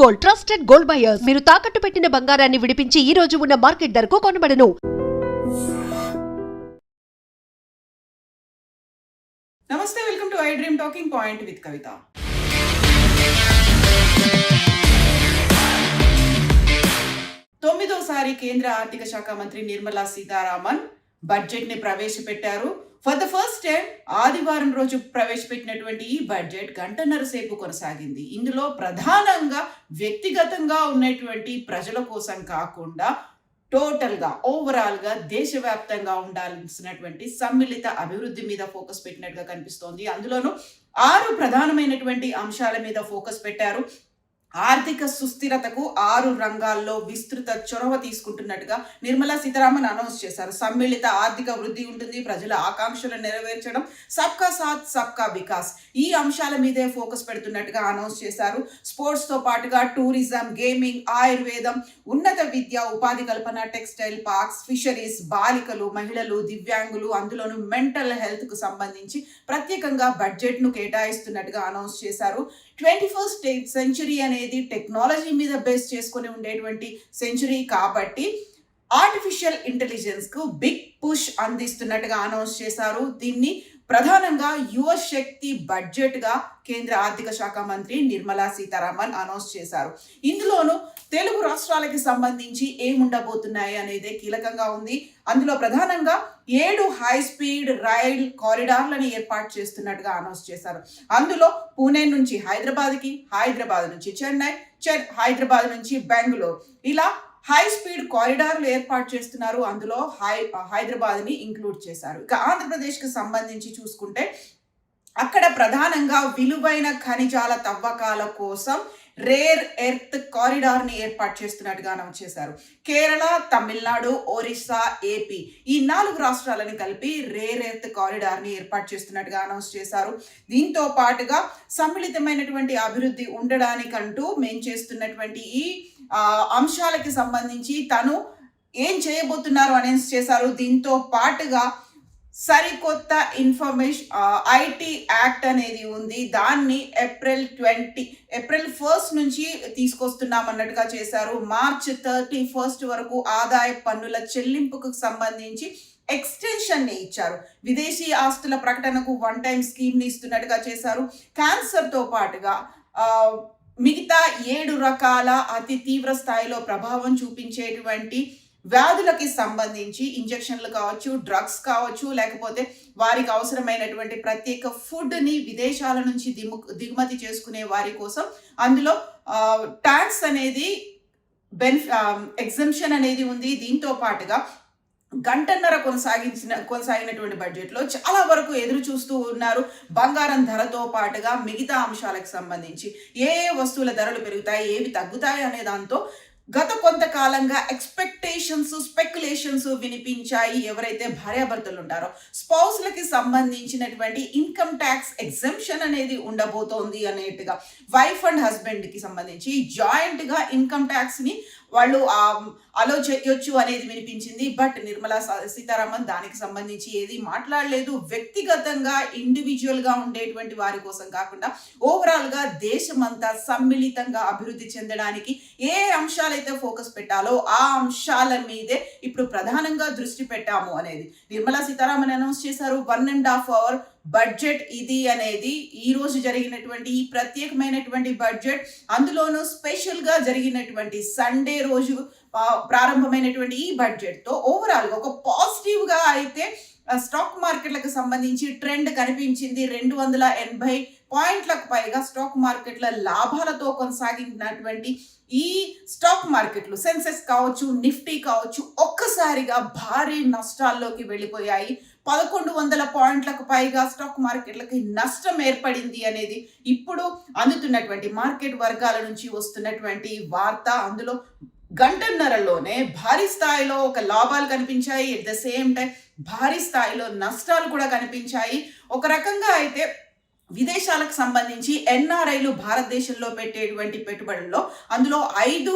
Gold, trusted gold buyers. మీరు తాకట్టు పెట్టిన బంగారాన్ని విడిపించి ఈ రోజు ఉన్న మార్కెట్ ధరకు కొనబడను. నమస్తే, welcome to I Dream Talking Point with Kavitha. తొమ్మిదోసారి కేంద్ర ఆర్థిక శాఖ మంత్రి నిర్మలా సీతారామన్ బడ్జెట్ ని ప్రవేశపెట్టారు. ఫర్ ద ఫస్ట్ టైం ఆదివారం రోజు ప్రవేశపెట్టినటువంటి ఈ బడ్జెట్ గంటన్నర సేపు కొనసాగింది. ఇందులో ప్రధానంగా వ్యక్తిగతంగా ఉన్నటువంటి ప్రజల కోసం కాకుండా టోటల్గా ఓవరాల్గా దేశవ్యాప్తంగా ఉండాల్సినటువంటి సమ్మిళిత అభివృద్ధి మీద ఫోకస్ పెట్టినట్టుగా కనిపిస్తోంది. అందులోనూ 6 ప్రధానమైనటువంటి అంశాల మీద ఫోకస్ పెట్టారు. ఆర్థిక సుస్థిరతకు 6 రంగాల్లో విస్తృత చొరవ తీసుకుంటున్నట్టుగా నిర్మలా సీతారామన్ అనౌన్స్ చేశారు. సమ్మిళిత ఆర్థిక వృద్ధి ఉంటుంది, ప్రజల ఆకాంక్షలను నెరవేర్చడం, సబ్కా సాత్ సబ్కా వికాస్, ఈ అంశాల మీదే ఫోకస్ పెడుతున్నట్టుగా అనౌన్స్ చేశారు. స్పోర్ట్స్తో పాటుగా టూరిజం, గేమింగ్, ఆయుర్వేదం, ఉన్నత విద్య, ఉపాధి కల్పన, టెక్స్టైల్ పార్క్స్, ఫిషరీస్, బాలికలు, మహిళలు, దివ్యాంగులు, అందులోనూ మెంటల్ హెల్త్కు సంబంధించి ప్రత్యేకంగా బడ్జెట్ను కేటాయిస్తున్నట్టుగా అనౌన్స్ చేశారు. 21st సెంచరీ అనేది టెక్నాలజీ మీద బేస్ చేసుకుని ఉండేటువంటి సెంచరీ కాబట్టి ఆర్టిఫిషియల్ ఇంటెలిజెన్స్ కు బిగ్ పుష్ అందిస్తున్నట్టుగా అనౌన్స్ చేశారు. దీన్ని ప్రధానంగా యువ శక్తి బడ్జెట్ గా కేంద్ర ఆర్థిక శాఖ మంత్రి నిర్మలా సీతారామన్ అనౌన్స్ చేశారు. ఇందులోనూ తెలుగు రాష్ట్రాలకి సంబంధించి ఏముండబోతున్నాయి అనేది కీలకంగా ఉంది. అందులో ప్రధానంగా 7 హై స్పీడ్ రైల్ కారిడార్లను ఏర్పాటు చేస్తున్నట్టుగా అనౌన్స్ చేశారు. అందులో పూణే నుంచి హైదరాబాద్కి, హైదరాబాద్ నుంచి చెన్నై, హైదరాబాద్ నుంచి బెంగళూరు, ఇలా హై స్పీడ్ కారిడార్లు ఏర్పాటు చేస్తున్నారు. అందులో హైదరాబాద్ని ఇంక్లూడ్ చేశారు. ఇక ఆంధ్రప్రదేశ్కి సంబంధించి చూసుకుంటే అక్కడ ప్రధానంగా విలువైన ఖనిజాల తవ్వకాల కోసం రేర్ ఎర్త్ కారిడార్ని ఏర్పాటు చేస్తున్నట్టుగా అనౌన్స్ చేశారు. కేరళ, తమిళనాడు, ఒరిస్సా, ఏపీ, ఈ 4 రాష్ట్రాలను కలిపి రేర్ ఎర్త్ కారిడార్ని ఏర్పాటు చేస్తున్నట్టుగా అనౌన్స్ చేశారు. దీంతో పాటుగా సమ్మిళితమైనటువంటి అభివృద్ధి ఉండడానికంటూ మేము చేస్తున్నటువంటి ఈ అంశాలకి సంబంధించి తను ఏం చేయబోతున్నారు అనౌన్స్ చేశారు. దీంతో పాటుగా సరికొత్త ఐటీ యాక్ట్ అనేది ఉంది. దాన్ని ఏప్రిల్ 1 నుంచి తీసుకొస్తున్నామన్నట్టుగా చేశారు. మార్చ్ 31 వరకు ఆదాయ పన్నుల చెల్లింపుకు సంబంధించి ఎక్స్టెన్షన్ ని ఇచ్చారు. విదేశీ ఆస్తుల ప్రకటనకు 1 టైం స్కీమ్ ని ఇస్తున్నట్టుగా చేశారు. క్యాన్సర్తో పాటుగా మిగతా 7 రకాల అతి తీవ్ర స్థాయిలో ప్రభావం చూపించేటువంటి వ్యాధులకి సంబంధించి ఇంజెక్షన్లు కావచ్చు, డ్రగ్స్ కావచ్చు, లేకపోతే వారికి అవసరమైనటువంటి ప్రత్యేక ఫుడ్ని విదేశాల నుంచి దిగుమతి చేసుకునే వారి కోసం అందులో ట్యాక్స్ అనేది ఎగ్జంప్షన్ అనేది ఉంది. దీంతో పాటుగా గంటన్నర కొనసాగినటువంటి బడ్జెట్లో చాలా వరకు ఎదురు చూస్తూ ఉన్నారు. బంగారం ధరతో పాటుగా మిగతా అంశాలకు సంబంధించి ఏ వస్తువుల ధరలు పెరుగుతాయి, ఏవి తగ్గుతాయి అనే దాంతో గత కొంతకాలంగా ఎక్స్పెక్టేషన్స్, స్పెక్యులేషన్స్ వినిపించాయి. ఎవరైతే భార్యాభర్తలు ఉంటారో స్పౌస్లకి సంబంధించినటువంటి ఇన్కమ్ ట్యాక్స్ ఎగ్జంప్షన్ అనేది ఉండబోతోంది అనేట్టుగా, వైఫ్ అండ్ హస్బెండ్కి సంబంధించి జాయింట్గా ఇన్కమ్ ట్యాక్స్ని వాళ్ళు అలో చేయొచ్చు అనేది వినిపించింది. బట్ నిర్మలా సీతారామన్ దానికి సంబంధించి ఏది మాట్లాడలేదు. వ్యక్తిగతంగా ఇండివిజువల్గా ఉండేటువంటి వారి కోసం కాకుండా ఓవరాల్గా దేశమంతా సమ్మిళితంగా అభివృద్ధి చెందడానికి ఏ అంశాలైతే ఫోకస్ పెట్టాలో ఆ అంశాల మీదే ఇప్పుడు ప్రధానంగా దృష్టి పెట్టాము అనేది నిర్మలా సీతారామన్ అనౌన్స్ చేశారు. 1.5 అవర్ బడ్జెట్ ఇది అనేది ఈ రోజు జరిగినటువంటి ఈ ప్రత్యేకమైనటువంటి బడ్జెట్. అందులోనూ స్పెషల్గా జరిగినటువంటి సండే రోజు ప్రారంభమైనటువంటి ఈ బడ్జెట్తో ఓవరాల్గా ఒక పాజిటివ్గా అయితే స్టాక్ మార్కెట్లకు సంబంధించి ట్రెండ్ కనిపించింది. 280 పాయింట్లకు పైగా స్టాక్ మార్కెట్ల లాభాలతో కొనసాగినటువంటి ఈ స్టాక్ మార్కెట్లు, సెన్సెక్స్ కావచ్చు, నిఫ్టీ కావచ్చు, ఒక్కసారిగా భారీ నష్టాల్లోకి వెళ్ళిపోయాయి. 1100 పాయింట్లకు పైగా స్టాక్ మార్కెట్లకి నష్టం ఏర్పడింది అనేది ఇప్పుడు అందుతున్నటువంటి మార్కెట్ వర్గాల నుంచి వస్తున్నటువంటి వార్త. అందులో గంటన్నరలోనే భారీ స్థాయిలో ఒక లాభాలు కనిపించాయి. ఎట్ ద సేమ్ టైం భారీ స్థాయిలో నష్టాలు కూడా కనిపించాయి. ఒక రకంగా అయితే విదేశాలకు సంబంధించి ఎన్ఆర్ఐలు భారతదేశంలో పెట్టేటువంటి పెట్టుబడుల్లో అందులో 5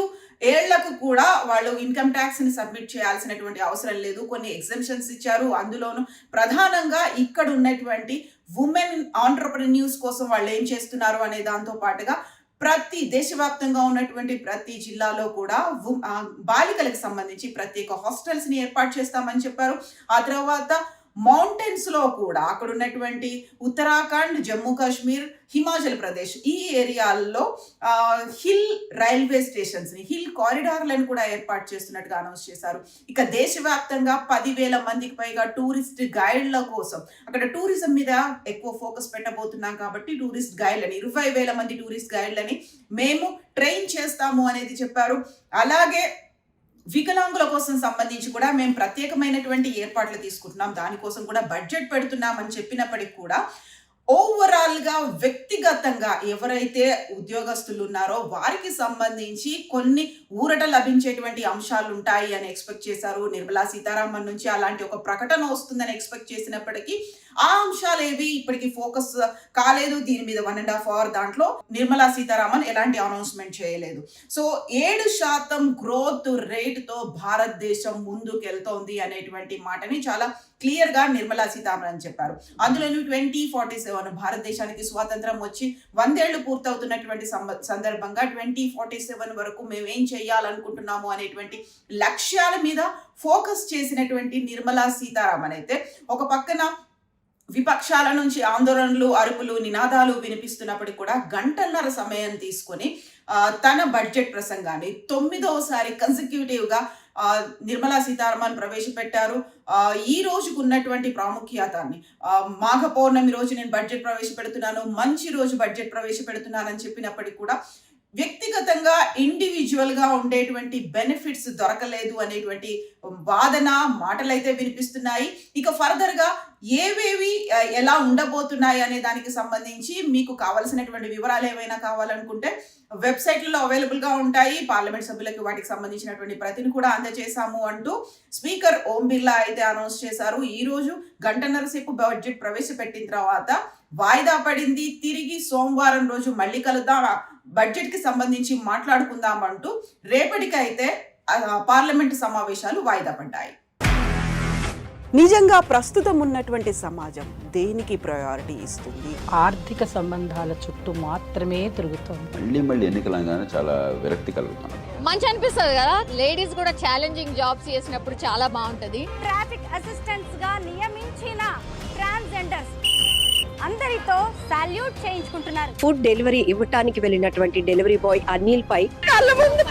ఏళ్లకు కూడా వాళ్ళు ఇన్కమ్ ట్యాక్స్ ని సబ్మిట్ చేయాల్సినటువంటి అవసరం లేదు. కొన్ని ఎగ్జంప్షన్స్ ఇచ్చారు. అందులోనూ ప్రధానంగా ఇక్కడ ఉన్నటువంటి ఉమెన్ ఆంటర్‌ప్రెన్యూర్స్ కోసం వాళ్ళు ఏం చేస్తున్నారు అనే దాంతో పాటుగా ప్రతి దేశవ్యాప్తంగా ఉన్నటువంటి ప్రతి జిల్లాలో కూడా బాలికలకు సంబంధించి ప్రత్యేక హాస్టల్స్ ని ఏర్పాటు చేస్తామని చెప్పారు. ఆ తర్వాత మౌంటైన్స్ లో కూడా అక్కడ ఉన్నటువంటి ఉత్తరాఖండ్, జమ్మూ కాశ్మీర్, హిమాచల్ ప్రదేశ్ ఈ ఏరియాల్లో హిల్ రైల్వే స్టేషన్స్ ని, హిల్ కారిడార్లను కూడా ఏర్పాటు చేస్తున్నట్టుగా అనౌన్స్ చేశారు. ఇక దేశవ్యాప్తంగా 10,000 మందికి పైగా టూరిస్ట్ గైడ్ల కోసం, అక్కడ టూరిజం మీద ఎక్కువ ఫోకస్ పెట్టబోతున్నాం కాబట్టి టూరిస్ట్ గైడ్లని 20,000 మంది టూరిస్ట్ గైడ్లని మేము ట్రైన్ చేస్తాము అనేది చెప్పారు. అలాగే వికలాంగుల కోసం సంబంధించి కూడా మేము ప్రత్యేకమైనటువంటి ఏర్పాట్లు తీసుకుంటున్నాం, దానికోసం కూడా బడ్జెట్ పెడుతున్నాం అని చెప్పినప్పటికీ కూడా ఓవరాల్ గా వ్యక్తిగతంగా ఎవరైతే ఉద్యోగస్తులు ఉన్నారో వారికి సంబంధించి కొన్ని ఊరట లభించేటువంటి అంశాలు ఉంటాయి అని ఎక్స్పెక్ట్ చేశారు. నిర్మలా సీతారామన్ నుంచి అలాంటి ఒక ప్రకటన వస్తుందని ఎక్స్పెక్ట్ చేసినప్పటికీ ఆ అంశాలు ఏవి ఇప్పటికీ ఫోకస్ కాలేదు. దీని మీద 1.5 hour దాంట్లో నిర్మలా సీతారామన్ ఎలాంటి అనౌన్స్మెంట్ చేయలేదు. సో 7% గ్రోత్ రేట్ తో భారతదేశం ముందుకెళ్తోంది అనేటువంటి మాటని చాలా క్లియర్ గా నిర్మలా సీతారామన్ చెప్పారు. అందులోని 2047 భారతదేశానికి స్వాతంత్రం వచ్చి 100 ఏళ్లు పూర్తవుతున్నటువంటి సందర్భంగా 2047 వరకు మేము ఏం చేయాలనుకుంటున్నాము అనేటువంటి లక్ష్యాల మీద ఫోకస్ చేసినటువంటి నిర్మలా సీతారామన్ అయితే ఒక పక్కన విపక్షాల నుంచి ఆందోళనలు, అరుపులు, నినాదాలు వినిపిస్తున్నప్పటికీ కూడా గంటన్నర సమయం తీసుకొని తన బడ్జెట్ ప్రసంగాన్ని 9వసారి కన్సిక్యూటివ్ గా నిర్మలా సీతారామన్ ప్రవేశపెట్టారు. ఈ రోజుకు ఉన్నటువంటి ప్రాముఖ్యతని, మాఘ పౌర్ణమి రోజు నేను బడ్జెట్ ప్రవేశపెడుతున్నాను, మంచి రోజు బడ్జెట్ ప్రవేశపెడుతున్నానని చెప్పినప్పటికీ కూడా వ్యక్తిగతంగా ఇండివిజువల్ గా ఉండేటువంటి బెనిఫిట్స్ దొరకలేదు అనేటువంటి వాదన మాటలైతే వినిపిస్తున్నాయి. ఇక ఫర్దర్ గా ఏవేవి ఎలా ఉండబోతున్నాయి అనే దానికి సంబంధించి మీకు కావాల్సినటువంటి వివరాలు ఏమైనా కావాలనుకుంటే వెబ్సైట్లలో అవైలబుల్ గా ఉంటాయి. పార్లమెంట్ సభ్యులకి వాటికి సంబంధించినటువంటి ప్రతిని కూడా అందజేశాము అంటూ స్పీకర్ ఓం బిర్లా అయితే అనౌన్స్ చేశారు. ఈ రోజు గంటన్నర సేపు బడ్జెట్ ప్రవేశపెట్టిన తర్వాత వాయిదా పడింది. తిరిగి సోమవారం రోజు మళ్ళీ కలుద్దాం, బడ్జెట్ కి సంబంధించి మాట్లాడుకుందాం అంటూ రేపటికైతే పార్లమెంట్ సమావేశాలు వాయిదా పడ్డాయి. నిజంగా ప్రస్తుతం ఉన్నటువంటి సమాజం దేనికి ప్రయారిటీ ఇస్తుంది? ఆర్థిక సంబంధాల చుట్టూ మాత్రమే తిరుగుతుంది. మళ్ళీ ఎన్నికలంగానే చాలా విరక్తి కలుగుతాను. మంచి అనిపిస్తుంది కదా, లేడీస్ కూడా ఛాలెంజింగ్ జాబ్స్ చేసినప్పుడు చాలా బాగుంటది. ట్రాఫిక్ అసిస్టెంట్స్ గా నియమించిన ట్రాన్స్జెండర్స్ అందరితో సాల్యూట్ చేయించుకుంటున్నారు. ఫుడ్ డెలివరీ ఇవ్వటానికి వెళ్ళినటువంటి డెలివరీ బాయ్ అనిల్ పై కళ్ళ ముందు